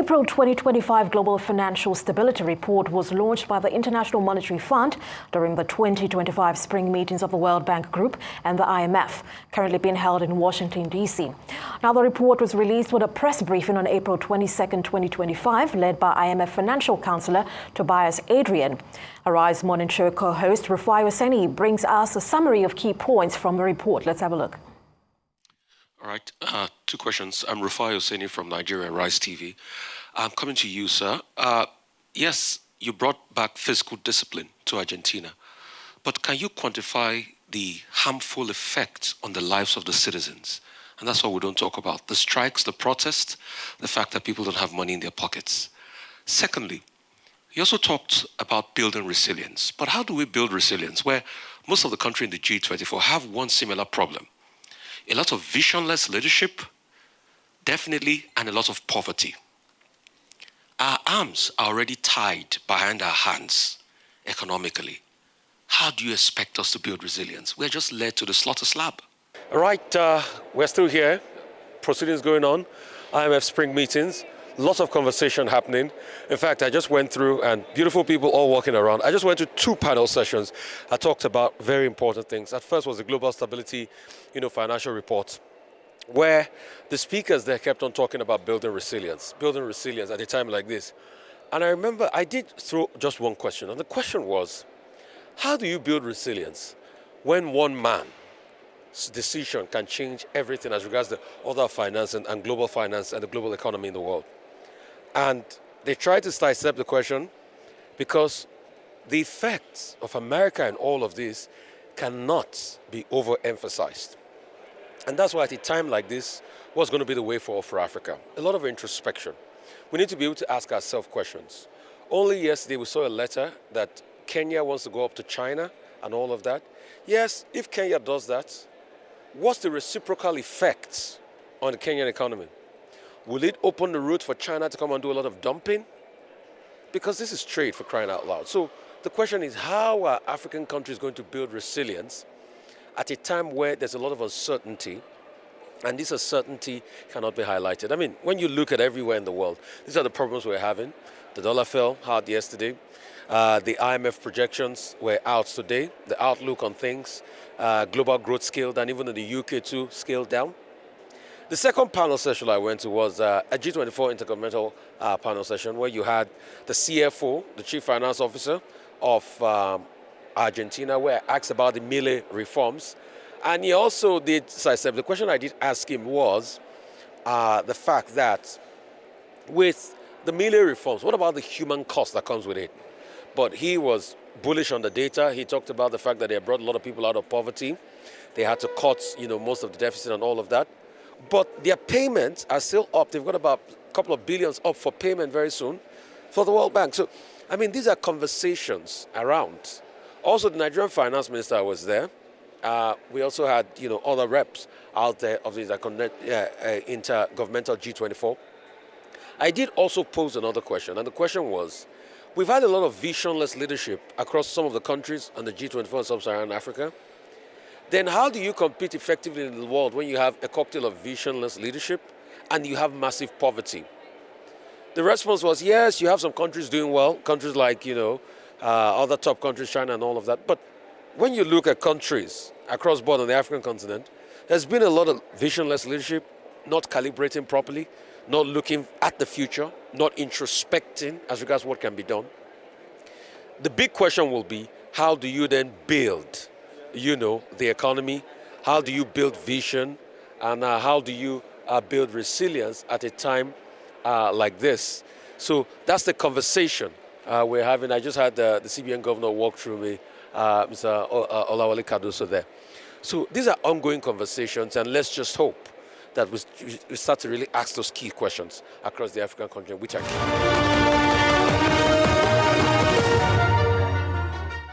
April 2025 Global Financial Stability Report was launched by the International Monetary Fund during the 2025 spring meetings of the World Bank Group and the IMF, currently being held in Washington, D.C. Now, the report was released with a press briefing on April 22, 2025, led by IMF Financial Counselor Tobias Adrian. Arise Morning Show co-host Rufai Oseni brings us a summary of key points from the report. Let's have a look. All right, two questions. I'm Rufai Oseni from Nigeria Rise TV. I'm coming to you, sir. Yes, you brought back fiscal discipline to Argentina, but can you quantify the harmful effect on the lives of the citizens? And that's what we don't talk about. The strikes, the protests, the fact that people don't have money in their pockets. Secondly, you also talked about building resilience. But how do we build resilience where most of the country in the G24 have one similar problem? A lot of visionless leadership, definitely, and a lot of poverty. Our arms are already tied behind our hands economically. How do you expect us to build resilience? We're just led to the slaughter slab. All right, we're still here. Proceedings going on. IMF spring meetings. Lots of conversation happening. In fact, I just went through, and beautiful people all walking around. I just went to two panel sessions. I talked about very important things. At first was the Global Stability, Financial Report, where the speakers there kept on talking about building resilience at a time like this. And I remember I did throw just one question, and the question was, how do you build resilience when one man's decision can change everything as regards the other finance and global finance and the global economy in the world? And they tried to sidestep the question because the effects of America and all of this cannot be overemphasized. And that's why at a time like this, what's going to be the way forward for Africa? A lot of introspection. We need to be able to ask ourselves questions. Only yesterday we saw a letter that Kenya wants to go up to China and all of that. Yes, if Kenya does that, what's the reciprocal effect on the Kenyan economy? Will it open the route for China to come and do a lot of dumping? Because this is trade, for crying out loud. So the question is, how are African countries going to build resilience at a time where there's a lot of uncertainty, and this uncertainty cannot be highlighted? I mean, when you look at everywhere in the world, these are the problems we're having. The dollar fell hard yesterday. The IMF projections were out today. The outlook on things, global growth scaled, and even in the UK too, scaled down. The second panel session I went to was a G24 intergovernmental panel session where you had the CFO, the Chief Finance Officer of Argentina, where I asked about the Milei reforms. And he also did sidestep. The question I did ask him was the fact that with the Milei reforms, what about the human cost that comes with it? But he was bullish on the data. He talked about the fact that they brought a lot of people out of poverty. They had to cut, most of the deficit and all of that. But their payments are still up. They've got about a couple of billions up for payment very soon for the World Bank. So, I mean, these are conversations around. Also, the Nigerian finance minister was there. We also had, other reps out there of the intergovernmental G24. I did also pose another question, and the question was, we've had a lot of visionless leadership across some of the countries on the G24 in sub-Saharan Africa. Then how do you compete effectively in the world when you have a cocktail of visionless leadership and you have massive poverty? The response was, yes, you have some countries doing well, countries like, other top countries, China and all of that. But when you look at countries across board on the African continent, there's been a lot of visionless leadership, not calibrating properly, not looking at the future, not introspecting as regards what can be done. The big question will be, how do you then build the economy? How do you build vision? And how do you build resilience at a time like this? So that's the conversation we're having. I just had the CBN governor walk through me, Mr. Olawale Cardoso there. So these are ongoing conversations, and let's just hope that we start to really ask those key questions across the African continent, which are key.